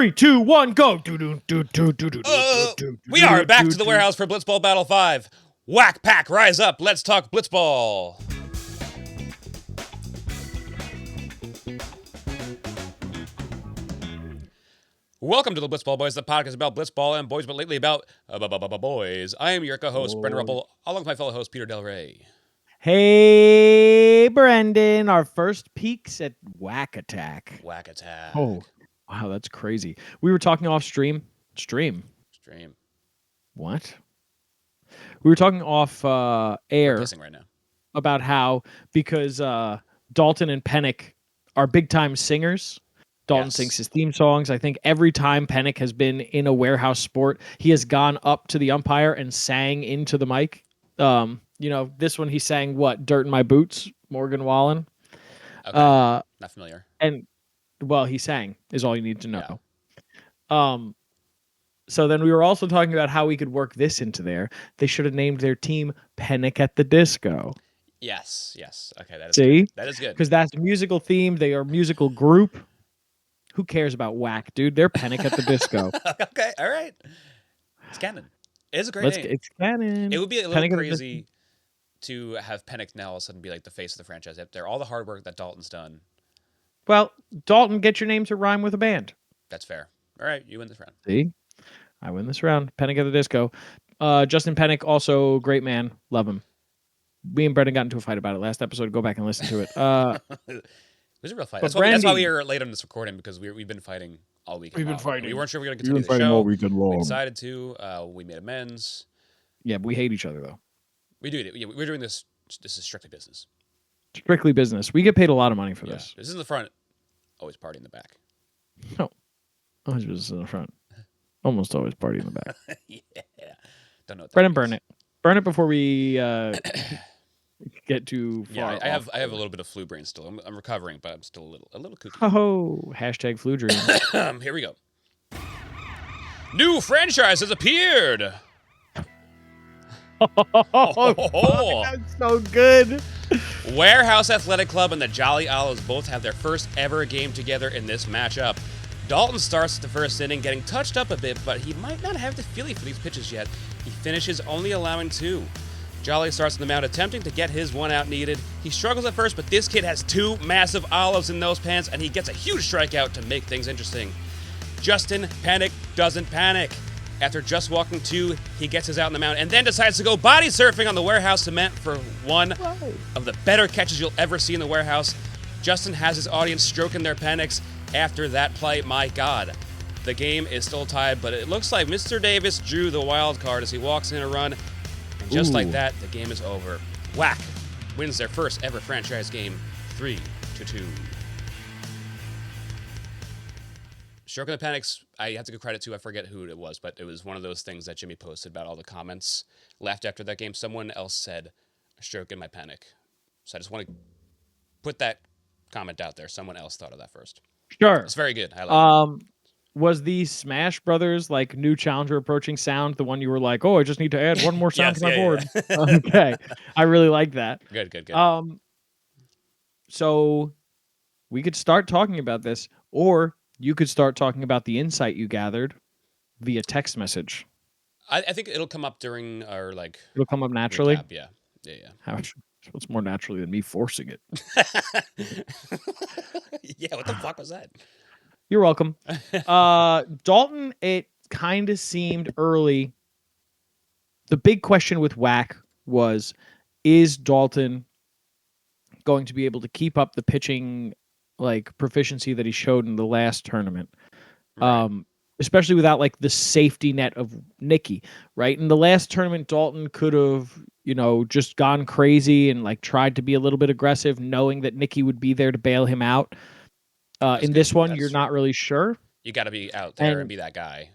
3, 2, 1, go! We are back to the warehouse for Blitzball Battle 5. Whack pack, rise up, let's talk Blitzball. Welcome to the Blitzball Boys, the podcast about Blitzball and boys, but lately about boys. I am your co-host, Brendan Ruppel, along with my fellow host, Peter Del Rey. Hey, Brendan, our first peeks at Whack Attack. Whack attack. Oh, wow, that's crazy. We were talking off stream. Stream. What? We were talking off air We're pissing right now. about how, because Dalton and Penik are big-time singers. Dalton sings his theme songs. I think every time Penik has been in a warehouse sport, he has gone up to the umpire and sang into the mic. This one he sang what? Dirt in My Boots, Morgan Wallen. Okay. Not familiar. And well, he sang is all you need to know. Yeah. So then we were also talking about how we could work this into there. They should have named their team Penik at the Disco. Yes. Okay, that is See? Good. That is good. Because that's musical theme. They are a musical group. Who cares about Whack, dude? They're Penik at the Disco. Okay, all right. It's canon. It's a great name. It's canon. It would be a little crazy to have Penik now all of a sudden be like the face of the franchise. After all the hard work that Dalton's done. Well, Dalton, get your name to rhyme with a band. That's fair. All right, you win this round. See? I win this round. Penik at the Disco. Justin Penik, also great man. Love him. Me and Brendan got into a fight about it last episode. Go back and listen to it. It was a real fight. That's why we are late on this recording, because we've been fighting all week. We've been fighting. We weren't sure we were going to continue the show. All weekend long. We decided to. We made amends. Yeah, but we hate each other, though. We do. Yeah, we're doing this. This is strictly business. Strictly business. We get paid a lot of money for this. This is in the front. Always party in the back. No. Always business in the front. Almost always party in the back. Yeah. Don't know what that Brendan, means. burn it. Burn it before we get too far. Yeah, I have a little bit of flu brain still. I'm recovering, but I'm still a little kooky. Oh, hashtag flu dream. Here we go. New franchise has appeared. That's so good. Warehouse Athletic Club and the Jolly Olives both have their first ever game together in this matchup. Dalton starts the first inning getting touched up a bit, but he might not have the feeling for these pitches yet. He finishes only allowing 2. Jolly starts on the mound attempting to get his one out needed. He struggles at first, but this kid has 2 massive olives in those pants, and he gets a huge strikeout to make things interesting. Justin Penik doesn't panic. After just walking 2, he gets his out on the mound and then decides to go body surfing on the warehouse cement for one of the better catches you'll ever see in the warehouse. Justin has his audience stroking their Peniks after that play. My God. The game is still tied, but it looks like Mr. Davis drew the wild card as he walks in a run. And just like that, the game is over. Whack wins their first ever franchise game, 3-2. Stroking the Peniks, I have to give credit to, I forget who it was, but it was one of those things that Jimmy posted about all the comments left after that game. Someone else said, stroking my Penik. So I just want to put that comment out there. Someone else thought of that first. Sure. It's very good. I like it. Was the Smash Brothers like new challenger approaching sound the one you were like, oh, I just need to add one more sound to my board? Yeah. Okay. I really like that. Good. So we could start talking about this, or you could start talking about the insight you gathered via text message. I think it'll come up during our It'll come up naturally. Recap. Yeah. What's more naturally than me forcing it? Yeah. What the fuck was that? You're welcome. Dalton, it kind of seemed early. The big question with Whack was, is Dalton going to be able to keep up the pitching proficiency that he showed in the last tournament? Right. Especially without the safety net of Nicky, right? In the last tournament, Dalton could have, just gone crazy and tried to be a little bit aggressive, knowing that Nicky would be there to bail him out. In this one, you're not really sure. You got to be out there and be that guy.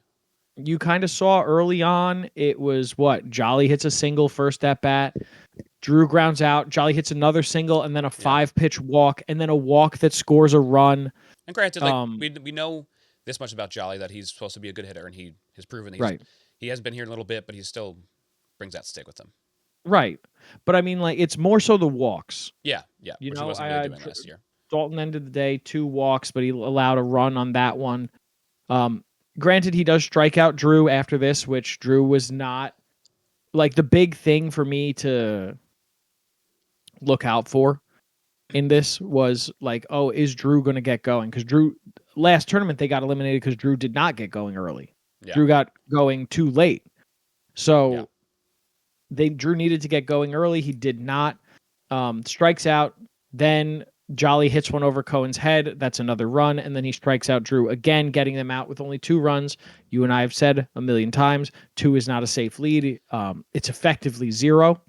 You kind of saw early on, it was Jolly hits a single first at bat. Drew grounds out. Jolly hits another single and then a 5-pitch walk and then a walk that scores a run. And granted, we know this much about Jolly, that he's supposed to be a good hitter, and he has proven that he hasn't been here in a little bit, but he still brings that stick with him. Right. But I mean, it's more so the walks. Yeah. Which he wasn't really doing last year. Dalton ended the day 2 walks, but he allowed a run on that one. Granted, he does strike out Drew after this, which Drew was not like the big thing for me to look out for in this was like, oh, is Drew going to get going? Because Drew last tournament they got eliminated because Drew did not get going early. Yeah. Drew got going too late, Yeah. so Drew needed to get going early. He did not. Strikes out. Then Jolly hits one over Cohen's head. That's another run, and then he strikes out Drew again, getting them out with only 2 runs. You and I have said a million times, 2 is not a safe lead. It's effectively 0.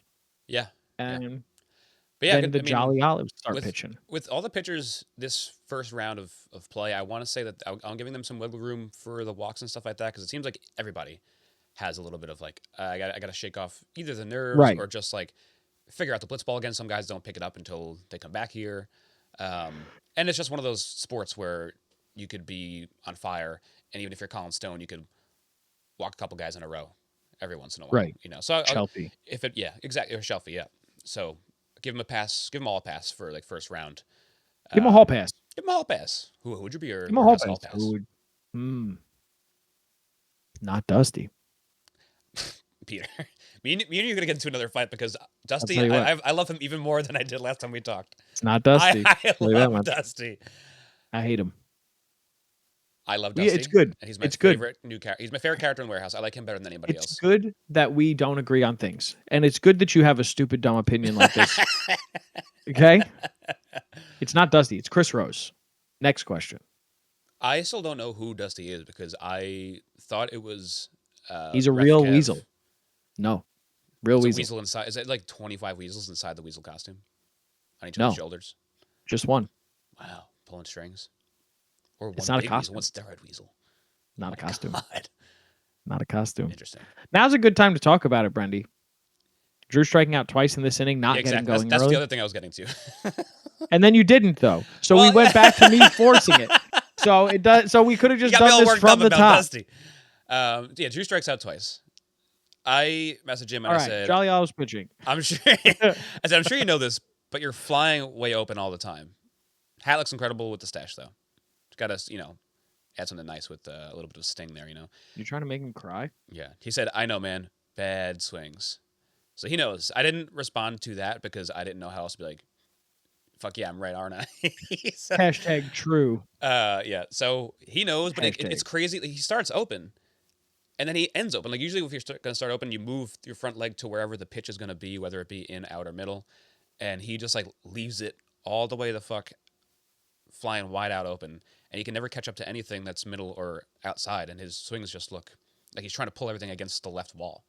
Yeah. And But yeah, then the Jolly Olives start pitching. With all the pitchers this first round of play, I want to say that I'm giving them some wiggle room for the walks and stuff like that because it seems like everybody has a little bit of like I got to shake off either the nerves Right. or just like figure out the blitzball again. Some guys don't pick it up until they come back here, and it's just one of those sports where you could be on fire, and even if you're Colin Stone, you could walk a couple guys in a row every once in a while. Right. You know, so Shelfie. if it exactly or Shelfie, yeah. So give him a pass. Give them all a pass for like first round. Give him a hall pass. Give him a hall pass. Who would you be your Give him a hall hall pass. pass? Not Dusty. Peter, me and you are gonna get into another fight because Dusty, I love him even more than I did last time we talked. It's not Dusty. I love Dusty. I hate him. I love Dusty. Yeah, it's good. And he's my favorite new character. He's my favorite character in Warehouse. I like him better than anybody else. It's good that we don't agree on things, and it's good that you have a stupid, dumb opinion like this. Okay, it's not Dusty. It's Chris Rose. Next question. I still don't know who Dusty is because I thought it was. He's a real weasel. No, real weasel. A weasel inside. Is it like 25 weasels inside the weasel costume on each of the shoulders? Just one. Wow, pulling strings. Or it's not a costume. One steroid weasel. Not a costume. God. Not a costume. Interesting. Now's a good time to talk about it, Brendy. Drew striking out twice in this inning, not getting going That's early. the other thing I was getting to. And then you didn't, though. So we went back to me forcing it. So it does. So we could have just done this from the top. Dusty. Yeah, Drew strikes out twice. I messaged him and I said, Jolly Olives pitching. I'm sure. I said, I'm sure you know this, but you're flying way open all the time. Hat looks incredible with the stash, though. Got to, add something nice with a little bit of sting there, You're trying to make him cry? Yeah. He said, I know, man. Bad swings. So he knows. I didn't respond to that because I didn't know how else to be like, fuck yeah, I'm right, aren't I? So, Hashtag true. Yeah. So he knows, but it's crazy. He starts open. And then he ends open. Like, usually if you're going to start open, you move your front leg to wherever the pitch is going to be, whether it be in, out, or middle. And he just, like, leaves it all the way the fuck flying wide out open. And he can never catch up to anything that's middle or outside. And his swings just look like he's trying to pull everything against the left wall.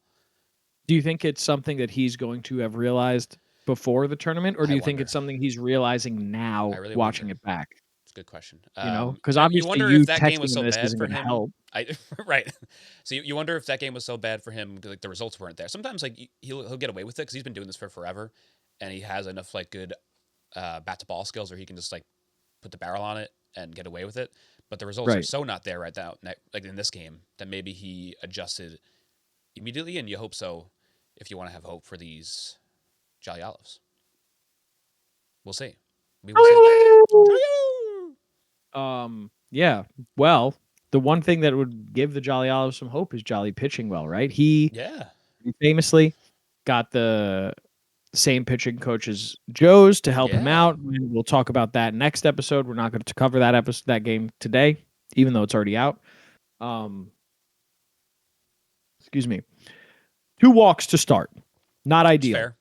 Do you think it's something that he's going to have realized before the tournament? Or do you think it's something he's realizing now watching it back? It's a good question. Because obviously you that game was so bad for him. Help. Right. So you wonder if that game was so bad for him, like the results weren't there. Sometimes like he'll get away with it because he's been doing this for forever, and he has enough like good bat to ball skills where he can just like put the barrel on it and get away with it. But the results are so not there right now, like in this game, that maybe he adjusted immediately, and you hope so if you want to have hope for these Jolly Olives. We'll see. We will see. Yeah. Well, the one thing that would give the Jolly Olives some hope is Jolly pitching well, right? He famously got the same pitching coach as Joe's to help him out. We'll talk about that next episode. We're not going to cover that game today, even though it's already out. Excuse me. 2 walks to start. Not ideal. Fair.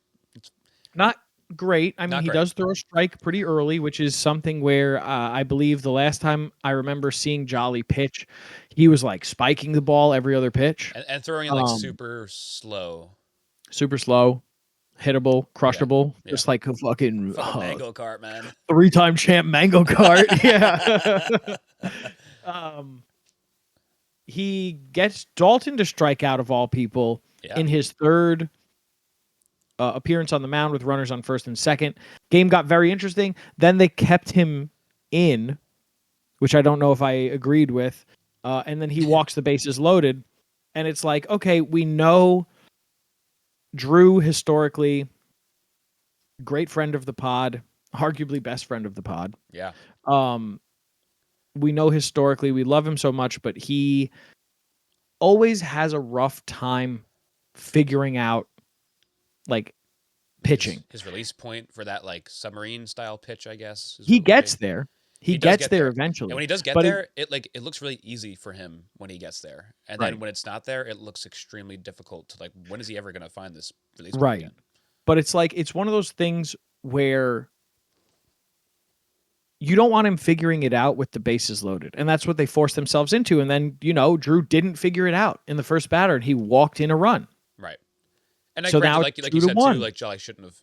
Not great. I mean, he does throw a strike pretty early, which is something where I believe the last time I remember seeing Jolly pitch, he was like spiking the ball every other pitch. And throwing it like super slow. Super slow. Hittable, crushable, just like a fucking mango cart, man. 3-time champ mango cart. Yeah. He gets Dalton to strike out of all people in his third appearance on the mound with runners on first and second. Game got very interesting. Then they kept him in, which I don't know if I agreed with. And then he walks the bases loaded. And it's like, okay, we know Drew, historically, great friend of the pod, arguably best friend of the pod. Yeah. we know historically we love him so much, but he always has a rough time figuring out like pitching. His release point for that like submarine style pitch, I guess, is He what would gets be. there. He He does gets get there there, and eventually. when he does get But there, it looks really easy for him when he gets there, and then right. when it's not there, it looks extremely difficult to like. When is he ever going to find this release point Right. again? But it's like it's one of those things where you don't want him figuring it out with the bases loaded. And that's what they forced themselves into. And then, Drew didn't figure it out in the first batter and he walked in a run. Right. And I So granted, now it's like you two to said too, one. like Jolly shouldn't have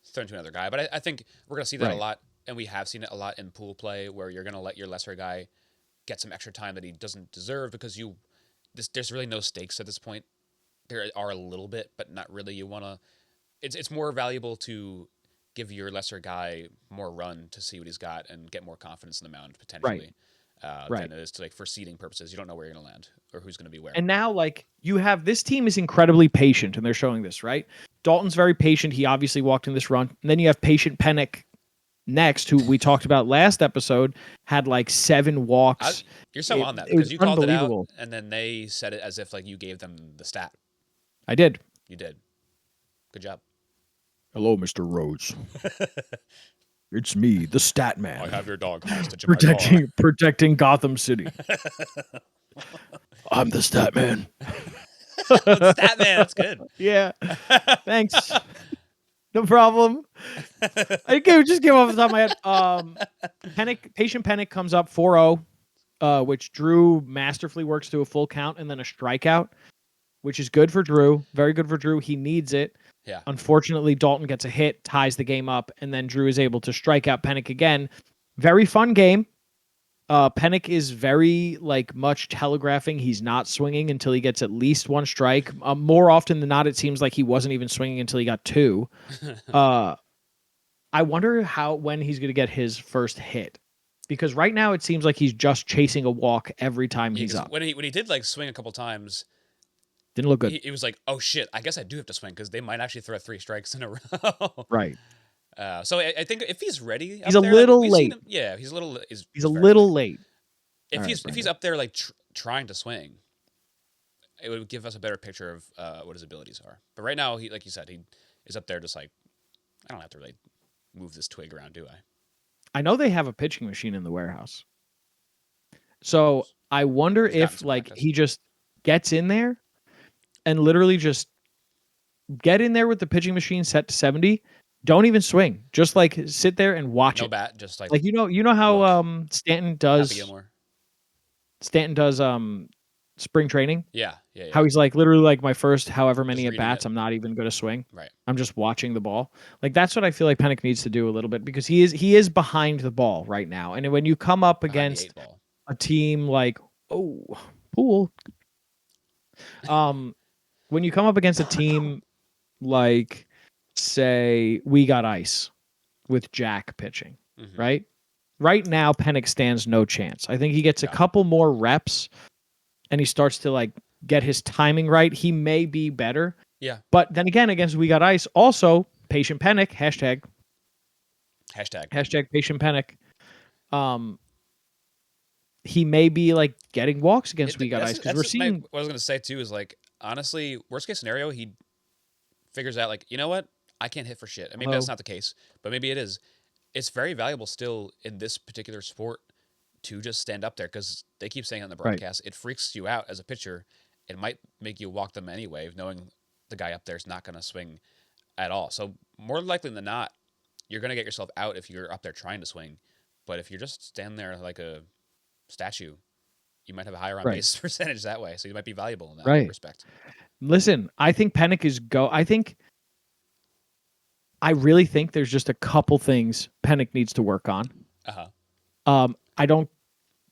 thrown to another guy, but I think we're going to see that a Right. lot, and we have seen it a lot in pool play where you're going to let your lesser guy get some extra time that he doesn't deserve because there's really no stakes at this point. There are a little bit, but not really. You want to. It's more valuable to give your lesser guy more run to see what he's got and get more confidence in the mound Right. potentially, Right. than it is to like for seeding purposes. You don't know where you're going to land or who's going to be where. And now, like, you have this team is incredibly patient, and they're showing this, right? Dalton's very patient. He obviously walked in this run. And then you have patient Penik next, who we talked about last episode, had like 7 walks. You're so It, on that it was because you called it out, unbelievable. and then they said it as if like you gave them the stat. I did. You did. Good job. Hello, Mr. Rhodes. It's me, the stat man. I have your dog hostage in my car. Protecting Gotham City. I'm the stat man. Stat man, that's good. Yeah. Thanks. No problem. Just came off the top of my head. Patient Penik comes up 4-0, which Drew masterfully works to a full count and then a strikeout, which is good for Drew. Very good for Drew. He needs it. Yeah. Unfortunately, Dalton gets a hit, ties the game up, and then Drew is able to strike out Penik again. Very fun game. Penik is very much telegraphing he's not swinging until he gets at least 1 strike. More often than not, it seems like he wasn't even swinging until he got 2. I wonder when he's going to get his first hit, because right now it seems like he's just chasing a walk every time he's up. When he did like swing a couple times, didn't look good. He was like, "Oh shit, I guess I do have to swing because they might actually throw 3 strikes in a row." Right. So I think if he's ready, he's a little late. He's a little. He's a little late. If he's up there like trying to swing, it would give us a better picture of what his abilities are. But right now, he like you said, he is up there just like, I don't have to really move this twig around, do I? I know they have a pitching machine in the warehouse, so I wonder if he just gets in there and literally just get in there with the pitching machine set to 70. Don't even swing. Just sit there and watch it. No bat, just like you know how Stanton does. Stanton does spring training. Yeah. How he's literally my first however many at bats, I'm not even going to swing. Right. I'm just watching the ball. That's what I feel like Penik needs to do a little bit, because he is behind the ball right now. And when you come up against a team pool, when you come up against a team like, say, we got ice with Jack pitching, right? Right now, Penik stands no chance. I think he gets a couple more reps and he starts to get his timing right. He may be better. Yeah. But then again, against we got ice, also patient Penik, hashtag patient Penik. He may be getting walks against we got ice, because we're seeing. What I was going to say too is honestly, worst case scenario, he figures out you know what, I can't hit for shit. And maybe that's not the case, but maybe it is. It's very valuable still in this particular sport to just stand up there, because they keep saying on the broadcast, It freaks you out as a pitcher. It might make you walk them anyway, knowing the guy up there is not going to swing at all. So more likely than not, you're going to get yourself out if you're up there trying to swing. But if you're just standing there like a statue, you might have a higher on base percentage that way. So you might be valuable in that respect. Listen, I think Penik is I really think there's just a couple things Penik needs to work on. I don't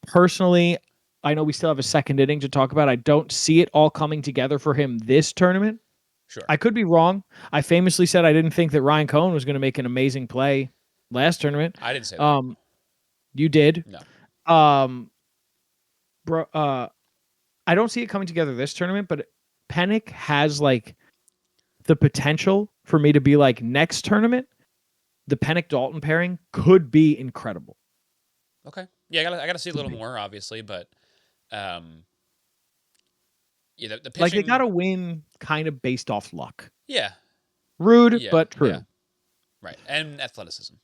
personally, I know we still have a second inning to talk about. I don't see it all coming together for him this tournament. Sure. I could be wrong. I famously said I didn't think that Ryan Cohen was going to make an amazing play last tournament. I didn't say that. You did. No. Bro, I don't see it coming together this tournament, but Penik has the potential for me to be next tournament, the Penik Dalton pairing could be incredible. Okay. Yeah, I gotta see a little more, obviously, but um, yeah, the Like they pitching. got to win kind of based off luck. Yeah, Rude, yeah, but yeah. true. Right, and athleticism.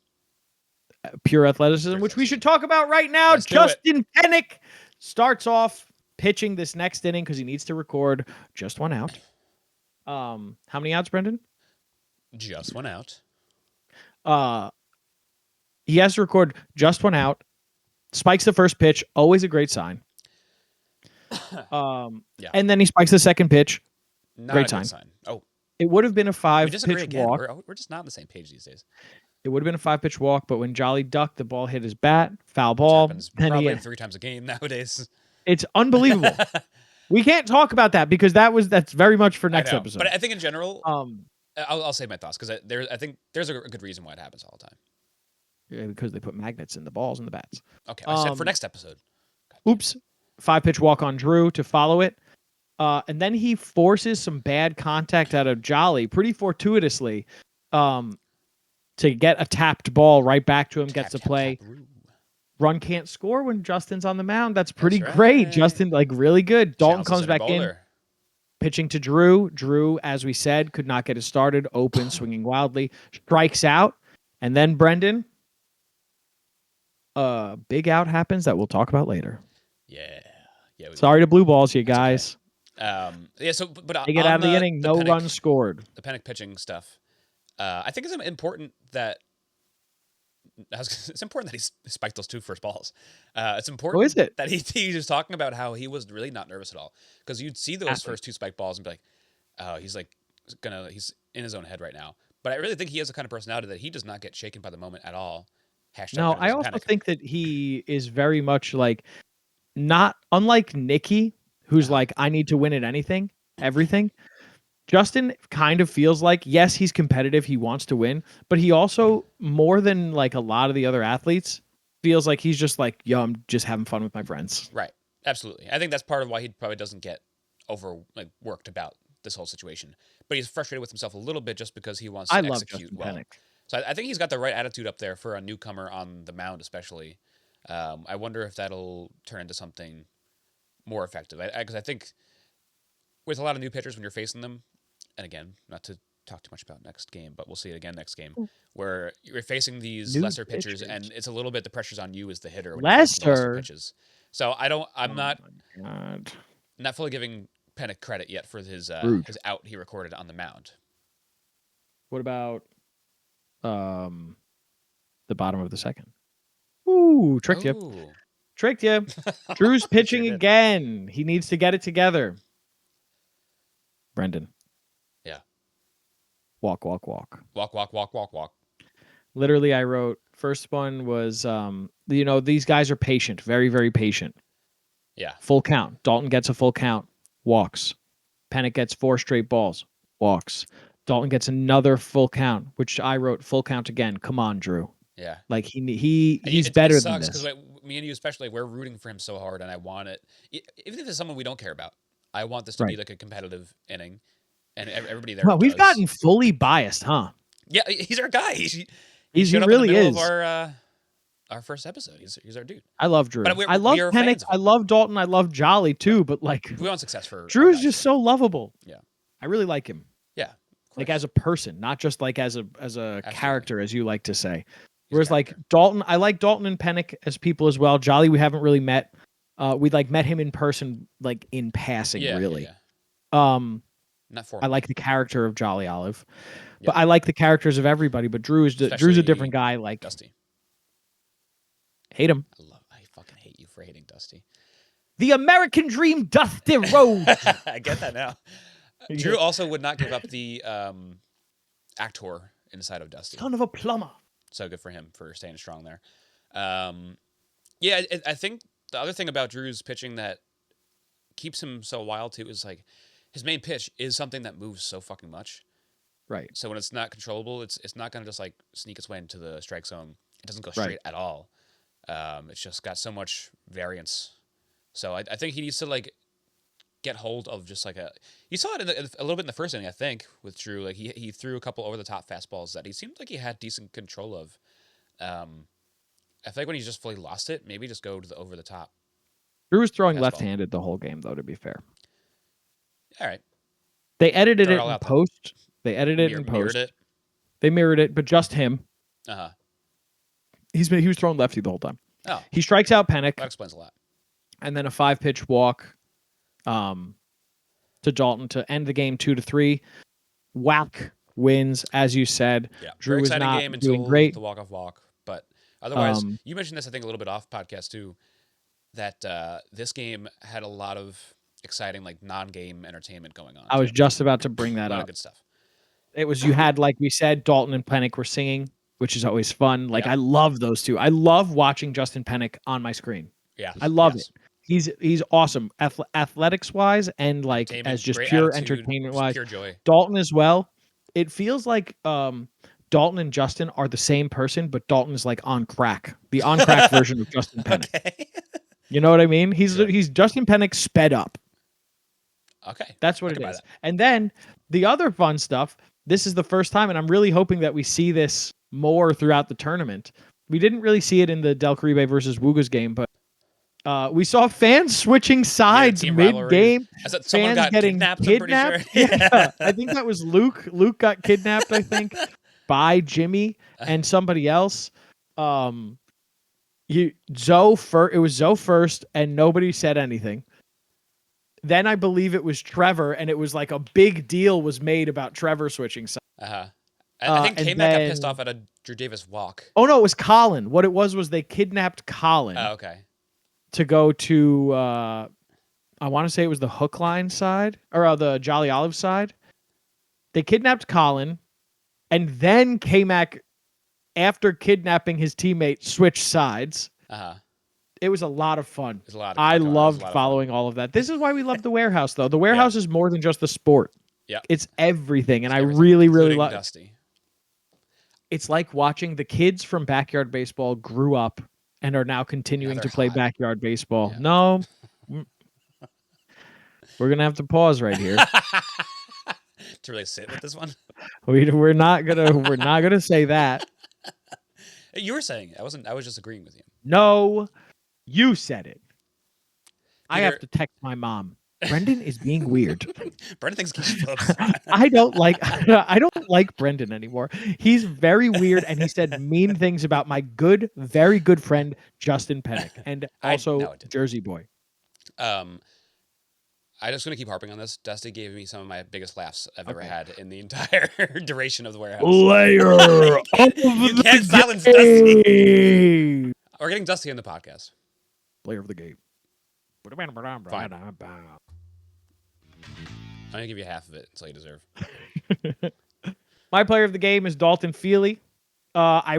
Pure athleticism, Pure which we athleticism. should talk about right now. Let's do it. Justin Penik starts off pitching this next inning because he needs to record just one out. How many outs, Brendan? Just one out. Uh, he has to record just one out. Spikes the first pitch, always a great sign. Yeah, And then he spikes the second pitch, not great a good sign. sign. Oh, It would have been a we disagree 5-pitch again. walk. We're just not on the same page these days. It would have been a 5-pitch walk, but when Jolly ducked, the ball hit his bat, foul Which ball. happens Then probably 3 times a game nowadays. it's unbelievable. We can't talk about that because that's very much for I next know, episode. but I think in general, Um, I'll say my thoughts because I think there's a good reason why it happens all the time. yeah, because they put magnets in the balls and the bats. Okay, I said for next episode. Oops, 5-pitch walk on Drew to follow it, and then he forces some bad contact out of Jolly pretty fortuitously, to get a tapped ball right back to him. Gets the play. Run can't score when Justin's on the mound. That's pretty great. Justin, like really good. Dalton comes back in, pitching to Drew. Drew, as we said, could not get it started. Open, swinging wildly, strikes out, and then Brendan, big out happens that we'll talk about later. Yeah. Sorry to blue balls, you guys. Okay. Yeah. So, but they get out of the inning, no Penik, runs scored. The Penik pitching stuff. I think it's important that. It's important that he spiked those 2 first balls. It's important that he was talking about how he was really not nervous at all because you'd see those first 2 spike balls and be like, oh, he's in his own head right now. But I really think he has the kind of personality that he does not get shaken by the moment at all. No, I also think that he is very much like not unlike Nikki, who's like, I need to win at everything. Justin kind of feels like, yes, he's competitive. He wants to win, but he also, more than like a lot of the other athletes, feels like he's just like, yo, I'm just having fun with my friends. Right. Absolutely. I think that's part of why he probably doesn't get worked about this whole situation. But he's frustrated with himself a little bit just because he wants to execute well. Penik. So I think he's got the right attitude up there for a newcomer on the mound, especially. I wonder if that'll turn into something more effective. Because I think with a lot of new pitchers, when you're facing them, and again, not to talk too much about next game, but we'll see it again next game, where you're facing these lesser pitchers, and it's a little bit the pressure's on you as the hitter when you're facing lesser pitches. So I'm not fully giving Penik credit yet for his out he recorded on the mound. What about the bottom of the second? Ooh, tricked you. Tricked you. Drew's pitching again. He needs to get it together. Brendan. Yeah. Walk. Walk. Literally, I wrote, first one was, these guys are patient, very, very patient. Yeah. Full count. Dalton gets a full count, walks. Penik gets 4 straight balls, walks. Dalton gets another full count, which I wrote full count again. Come on, Drew. Yeah. Like he's better than this. Because me and you especially, we're rooting for him so hard, and I want it. Even if it's someone we don't care about, I want this to be like a competitive inning, and everybody there. Well, we've gotten fully biased, huh? Yeah, he's our guy. He really is. Of our first episode. He's our dude. I love Drew. I love Penik. I love Dalton. I love Jolly too. But like, we want success for Drew's just so lovable. Yeah, I really like him. Yeah, like as a person, not just like as a character, as you like to say. Whereas like Dalton, I like Dalton and Penik as people as well. Jolly, we haven't really met. We met him in person, like in passing, really. Yeah. Not for. I like the character of Jolly Olive, but I like the characters of everybody. But Drew's a different guy. Like Dusty. Hate him. I fucking hate you for hating Dusty. The American Dream, Dusty Rhodes. I get that now. Drew also would not give up the actor inside of Dusty. Son of a plumber. So good for him for staying strong there. I think the other thing about Drew's pitching that keeps him so wild too is like his main pitch is something that moves so fucking much. Right. So when it's not controllable, it's not going to just like sneak its way into the strike zone. It doesn't go straight at all. It's just got so much variance. So I think he needs to like get hold of just like you saw it a little bit in the first inning, I think, with Drew. Like he threw a couple over the top fastballs that he seemed like he had decent control of. I feel like when he's just fully lost it, maybe just go to the over the top. Drew was throwing Fastball. left-handed the whole game, though, to be fair. All right. They edited Throw it it all in out there. post. They edited it in Mirrored post. it. They mirrored it, but just him. Uh-huh. He was throwing lefty the whole time. Oh, He strikes out Penik, that explains a lot. and then a 5-pitch walk to Dalton to end the game 2-3. Whack wins, as you said. Yeah, Drew very was exciting not game doing until great. the walk-off walk. But otherwise, you mentioned this, I think, a little bit off podcast, too, that this game had a lot of exciting, like, non-game entertainment going on. I was just about to bring that a lot up. of good stuff. It was, you had, like we said, Dalton and Penik were singing, which is always fun. Like, Yeah. I love those two. I love watching Justin Penik on my screen. Yeah. I love it. He's awesome, athletics wise, and like as just pure entertainment wise. Pure joy. Dalton as well. It feels like Dalton and Justin are the same person, but Dalton is like on crack, the on crack version of Justin Penik. Okay. You know what I mean? He's Justin Penik sped up. Okay. That's what it is. And then the other fun stuff. This is the first time, and I'm really hoping that we see this more throughout the tournament. We didn't really see it in the Del Caribe versus Wuga's game, but we saw fans switching sides mid-game. Someone got kidnapped, I'm pretty sure. Yeah, I think that was Luke. Luke got kidnapped, I think, by Jimmy and somebody else. It was Zoe first, and nobody said anything. Then I believe it was Trevor, and it was like a big deal was made about Trevor switching sides. I think K-Mac got pissed off at a Drew Davis walk. Oh, no, it was Colin. What it was they kidnapped Colin. Oh, okay. To go to, I want to say it was the Hook Line side, or the Jolly Olive side. They kidnapped Colin, and then K-Mac, after kidnapping his teammate, switched sides. It was a lot of fun. I loved following all of that. This is why we love the Warehouse, though. The Warehouse is more than just the sport. Yeah, it's everything, and I really love. Dusty. It's like watching the kids from Backyard Baseball grew up and are now continuing to play Backyard Baseball. Yeah. No, we're gonna have to pause right here to really sit with this one. We're not gonna say that. You were saying it. I was just agreeing with you. No, you said it. I have to text my mom. Brendan is being weird. Brendan thinks he's flips. I don't like Brendan anymore. He's very weird, and he said mean things about my very good friend Justin Penik, and also Jersey Boy. I'm just gonna keep harping on this. Dusty gave me some of my biggest laughs I've ever had in the entire duration of the Warehouse. Player of you can't silence Dusty. We're getting Dusty in the podcast. Player of the game. Fine. I'm gonna give you half of it. That's all you deserve. My player of the game is Dalton Feely. I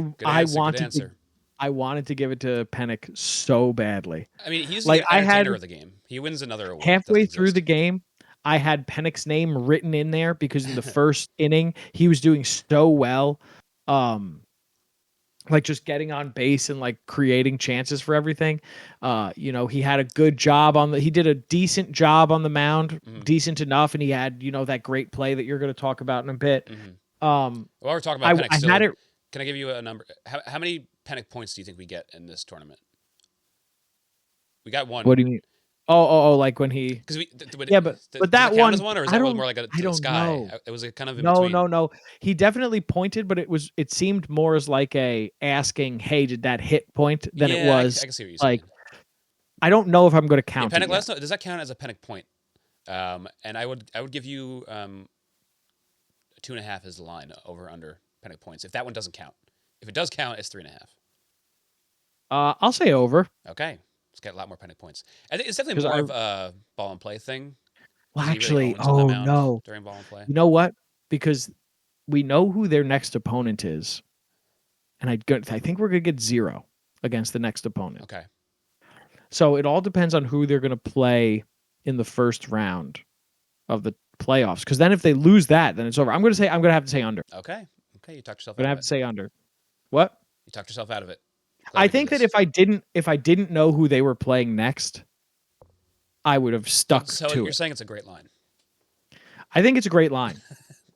wanted to give it to Penik so badly. I mean, he's the entertainer of the game. He wins another award. Halfway through the game, I had Penik's name written in there because in the first inning he was doing so well. Like just getting on base and like creating chances for everything. He had a good job he did a decent job on the mound, decent enough. And he had, that great play that you're going to talk about in a bit. While we're talking about Penik, can I give you a number? How many Penik points do you think we get in this tournament? We got one. What do you mean? Oh, like when he... but that one... or is that one more like a sky? Know. It was a kind of in between. No. He definitely pointed, but it seemed more as like a asking, hey, did that hit point than it was. I can see what you're saying. I don't know if I'm going to count Penik, it let us know, does that count as a Penik point? And I would give you 2.5 as the line over under Penik points. If that one doesn't count. If it does count, it's 3.5. I'll say over. Okay. It's got a lot more Penik points. I think it's definitely more of a ball and play thing. Well, actually, no. During ball and play. You know what? Because we know who their next opponent is, and I think we're gonna get 0 against the next opponent. Okay. So it all depends on who they're gonna play in the first round of the playoffs. Because then if they lose that, then it's over. I'm gonna have to say under. Okay. You talked yourself out of it. I'm gonna have to say under. What? You talked yourself out of it. I think that if I didn't know who they were playing next, I would have stuck to it. So you're saying it's a great line. I think it's a great line.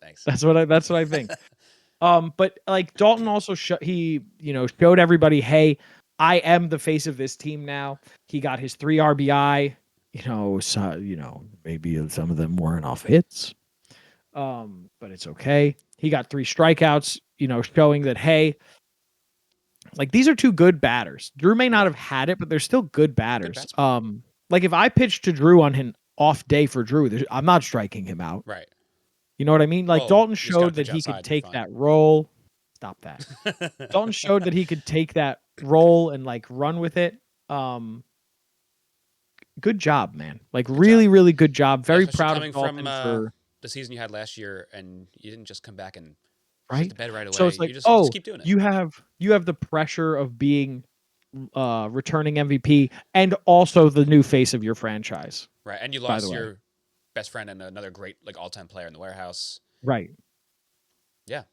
Thanks. That's what I think. But like Dalton also showed everybody, hey, I am the face of this team now. He got his 3 RBI. Maybe some of them weren't off hits. But it's okay. He got 3 strikeouts, showing that, hey, like these are 2 good batters. Drew may not have had it, but they're still good batters. batsmen. Like if I pitched to Drew on an off day for Drew, I'm not striking him out. Right. You know what I mean? Like Well, Dalton you just gotta showed that pitch he could outside, you're take fine. that role. Stop that. Dalton showed that he could take that role and like run with it. Good job, man. Like really, really good job. Very especially proud of coming Dalton from for the season you had last year, and you didn't just come back and shit right. the bed right away. So it's like, You just keep doing it. you have the pressure of being returning MVP and also the new face of your franchise. Right, and you by the lost way. your best friend and another great like all-time player in the warehouse. Right. Yeah.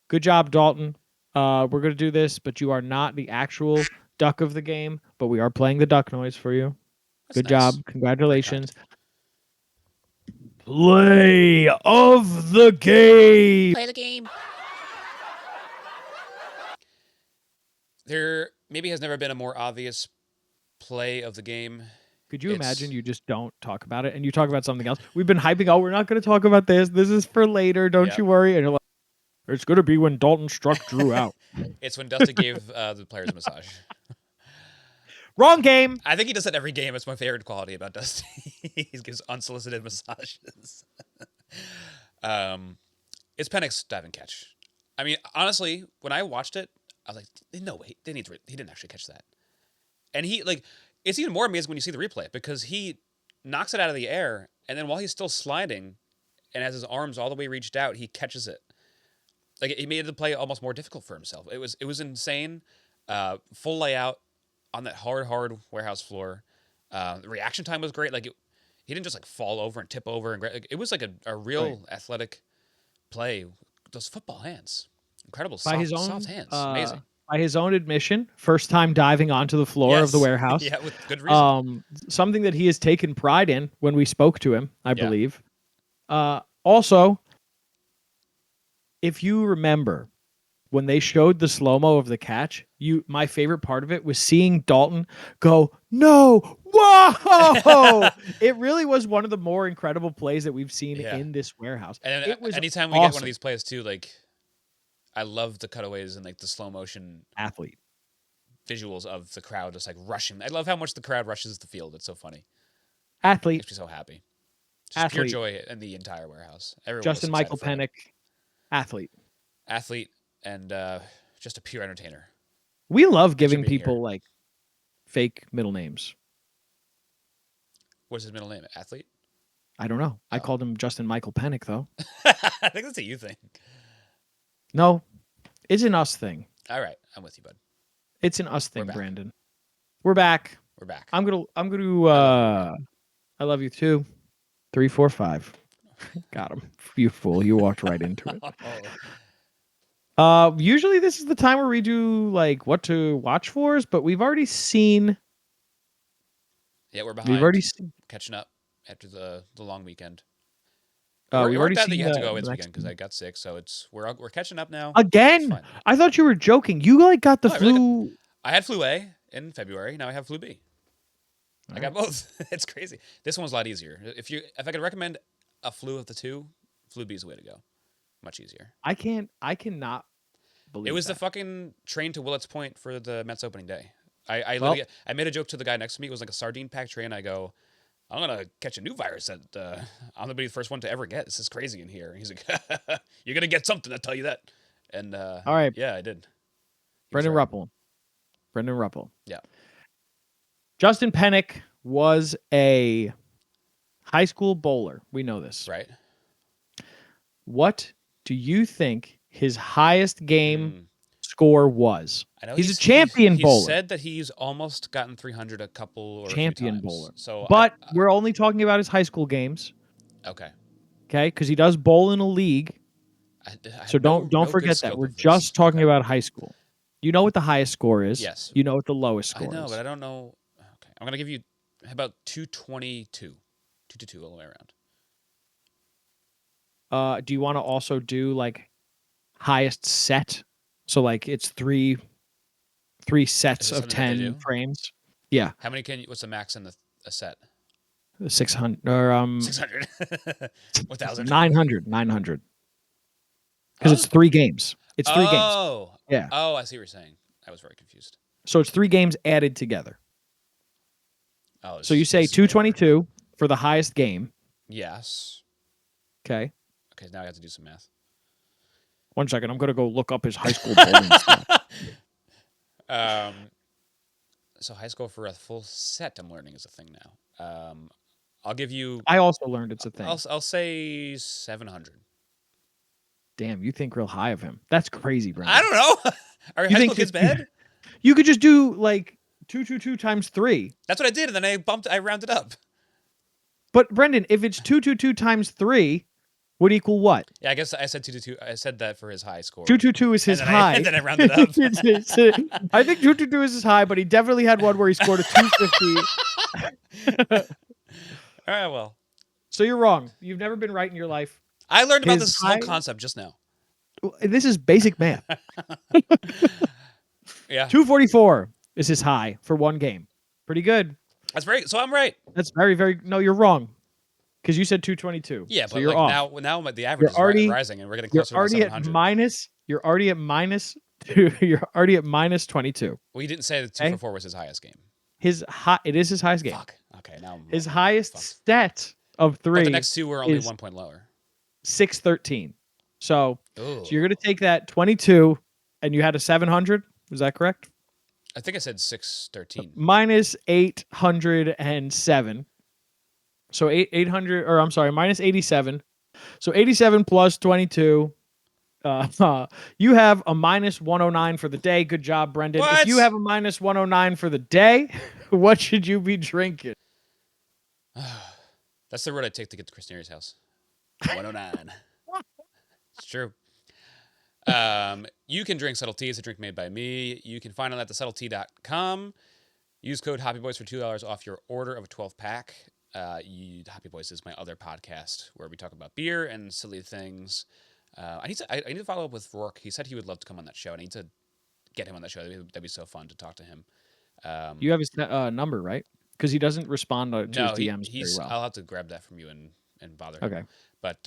Good job, Dalton. We're gonna do this, but you are not the actual duck of the game, but we are playing the duck noise for you. That's Good nice. job. Very kind. Congratulations. Play of the game. Play the game. There maybe has never been a more obvious play of the game. Could you imagine you just don't talk about it and you talk about something else? We've been hyping, we're not going to talk about this. This is for later. Don't you worry. And you're like, it's going to be when Dalton struck Drew out. It's when Dusty gave the players a massage. Wrong game. I think he does that every game. It's my favorite quality about Dusty. He gives unsolicited massages. It's Penik's dive and catch. I mean, honestly, when I watched it, I was like, no way, he didn't actually catch that. And it's even more amazing when you see the replay because he knocks it out of the air, and then while he's still sliding, and has his arms all the way reached out, he catches it. Like he made the play almost more difficult for himself. It was insane. Full layout on that hard warehouse floor. The reaction time was great. Like he didn't just like fall over and tip over and it was like a real athletic play. Those football hands, incredible. Soft hands, amazing. By his own admission, first time diving onto the floor of the warehouse. Yeah, with good reason. Something that he has taken pride in when we spoke to him, I believe. Also, if you remember when they showed the slow-mo of the catch, my favorite part of it was seeing Dalton go, no, whoa! It really was one of the more incredible plays that we've seen in this warehouse. And it was anytime we get one of these plays too, like I love the cutaways and like the slow motion athlete visuals of the crowd just like rushing. I love how much the crowd rushes the field. It's so funny. Athlete. Makes me so happy. Just pure joy in the entire warehouse. Everyone Justin Michael Penik, athlete. Athlete and just a pure entertainer. We love giving people like fake middle names. What's his middle name? Athlete? I don't know. I called him Justin Michael Penik though. I think that's a you thing. No, it's an us thing. All right, I'm with you, bud. It's an us thing, Brandon. We're back. We're back. I'm gonna I love you too. 3, 4, 5. Got him. You fool. You walked right into it. Usually this is the time where we do like what to watch for us, but we've already seen. Yeah, we're behind. We've already seen. Catching up after the long weekend. We've already seen that you have to go this weekend because I got sick, so we're catching up now. Again? I thought you were joking. You like got the flu. Really I had flu A in February. Now I have flu B. I got both. It's crazy. This one's a lot easier. If I could recommend a flu of the two, flu B is the way to go. Much easier. I cannot believe it was that. The fucking train to Willets Point for the Mets opening day. I made a joke to the guy next to me. It was like a sardine packed train. I go, I'm gonna catch a new virus that I'm gonna be the first one to ever get. This is crazy in here. He's like, you're gonna get something. I tell you that. And all right, yeah, I did. Brendan Ruppel. Yeah. Justin Penik was a high school bowler. We know this, right? What do you think his highest game score was? I know he's a champion bowler. He said that he's almost gotten 300 a couple or champion a few times. bowler. So, but we're only talking about his high school games. Okay. Okay, because he does bowl in a league. So don't forget that we're just talking about high school. You know what the highest score is. Yes. You know what the lowest score is. I know, but I don't know. Okay, I'm gonna give you about 222, 222 all the way around. Do you want to also do like highest set? So like it's 3 3 Is sets this of something that they 10 do? frames. Yeah, How many what's the max in a set? 600 or 600. 1,000. 900, 900. Because Huh? it's 3 games. It's 3 games. Oh. Yeah. Oh, I see what you're saying. I was very confused. So it's 3 games added together. Oh, So you say this is way over. 222 for the highest game. Yes. Okay. Okay, now I have to do some math. 1 second. I'm going to go look up his high school bowling stat. Um, so high school for a full set, I'm learning is a thing now. I'll give you. I also learned it's a thing. I'll say 700. Damn, you think real high of him. That's crazy, Brendan. I don't know. Are You high think school kids that- bad? You could just do like 222 times 3. That's what I did, and then I rounded up. But Brendan, if it's 222 times 3, would equal what? Yeah, I guess I said 222. I said that for his high score. 222 is his and then high. And then I rounded up. I think 222 is his high, but he definitely had one where he scored a 250. All right, well. So you're wrong. You've never been right in your life. I learned about His this high- whole concept just now. This is basic math. Yeah. 244 is his high for 1 game. Pretty good. That's very. So I'm right. That's very, very. No, you're wrong. Because you said 222. Yeah, so but you're like off. now the average is already- rising, and we're getting You're closer to already at 700. minus. You're already at minus. You're already at minus 22. Well, you didn't say that 244 was his highest game. His high. It is his highest game. Fuck. Okay, now I'm His wrong. highest Fuck. stat of 3. But the next two were only is 1 point lower. 613. So Ooh. you're gonna take that 22, and you had a 700. Is that correct? I think I said 613. Minus 807. So 800, or I'm sorry, minus 87. So 87 plus 22. You have a minus 109 for the day. Good job, Brendan. What? If you have a minus 109 for the day, what should you be drinking? That's the road I take to get to Chris Neary's house. 109. It's true. You can drink Subtle Tea. It's a drink made by me. You can find it at thesubtletea.com. Use code HoppyBoys for $2 off your order of a 12-pack. Hoppy Boys is my other podcast where we talk about beer and silly things. I need to follow up with Rourke. He said he would love to come on that show. I need to get him on that show. That'd be so fun to talk to him. You have his number, right? Because he doesn't respond to his DMs very well. I'll have to grab that from you and bother him. Okay. But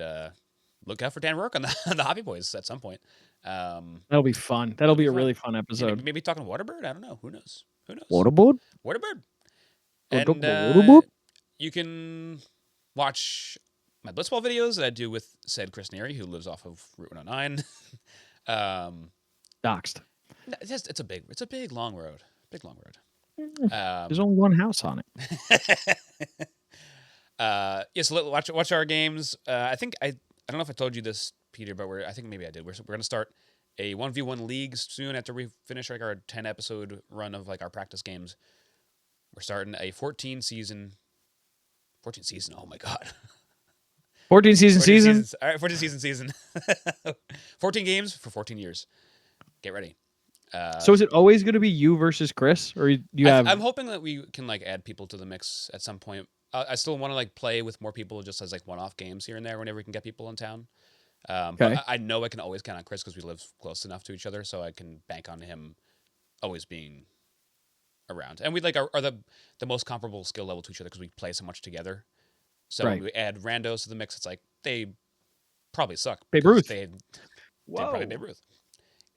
look out for Dan Rourke on the Hoppy Boys at some point. That'll be fun. That'll be a really fun episode. Maybe talking Waterbird? I don't know. Who knows? Waterboard? Waterbird. Waterboard? You can watch my Blitzball videos that I do with said Chris Neary, who lives off of Route 109. Doxed. It's a big long road. Big long road. There's only one house on it. So watch our games. I think I don't know if I told you this, Peter, but I think maybe I did. We're going to start a 1v1 league soon after we finish like our 10 episode run of like our practice games. We're starting a 14 season. Oh my god. 14 season. Seasons. All right, 14 season. 14 games for 14 years. Get ready. So is it always going to be you versus Chris, or you have? I'm hoping that we can like add people to the mix at some point. I still want to like play with more people just as like one-off games here and there whenever we can get people in town. But I know I can always count on Chris because we live close enough to each other, so I can bank on him always being around. And we like are the most comparable skill level to each other because we play so much together. So when we add randos to the mix, it's like they probably suck. Babe Ruth. They're probably Babe Ruth.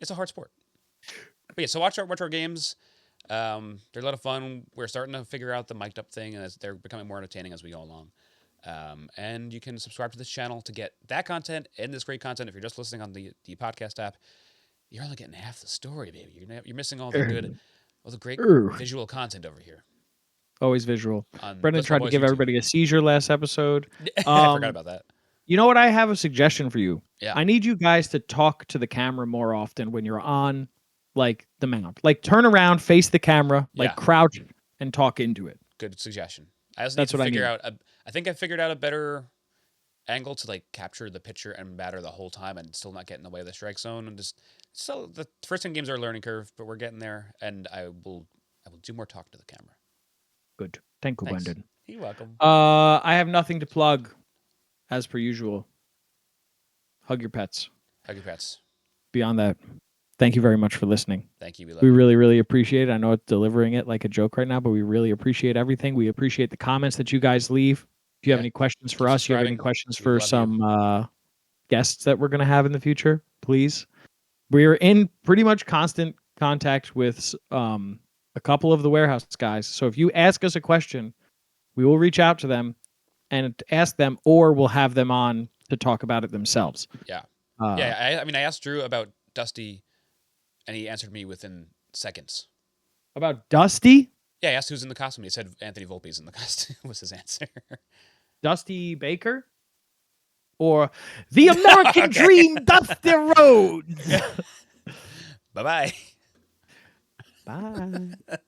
It's a hard sport. But yeah, so watch our games. They're a lot of fun. We're starting to figure out the mic'd up thing, and they're becoming more entertaining as we go along. And you can subscribe to this channel to get that content and this great content. If you're just listening on the podcast app, you're only getting half the story, baby. You're missing all the great visual content over here. Always visual. Brendan Blitzball tried to Boys give YouTube. everybody a seizure last episode. I forgot about that. You know what? I have a suggestion for you. Yeah. I need you guys to talk to the camera more often when you're on, like, the mount. Like, turn around, face the camera, like, crouch and talk into it. Good suggestion. I also need to figure out. I think I figured out a better angle to like capture the pitcher and batter the whole time and still not get in the way of the strike zone. And just so the first 10 games are a learning curve, but we're getting there. And I will do more talk to the camera. Good. Thank you, Thanks. Brendan. You're welcome. I have nothing to plug, as per usual. Hug your pets. Hug your pets. Beyond that, thank you very much for listening. Thank you. We love We you. really, really appreciate it. I know it's delivering it like a joke right now, but we really appreciate everything. We appreciate the comments that you guys leave. If you have Yeah. any questions for Keep us, you have any subscribing. questions We for love you. some guests that we're going to have in the future, please. We're in pretty much constant contact with a couple of the warehouse guys. So if you ask us a question, we will reach out to them and ask them, or we'll have them on to talk about it themselves. Yeah. Uh, Yeah. I mean, I asked Drew about Dusty, and he answered me within seconds. about Dusty? Yeah, I asked who's in the costume. He said Anthony Volpe's in the costume was his answer. Dusty Baker? Or the American Dream, Dusty Rhodes? Bye-bye. Bye.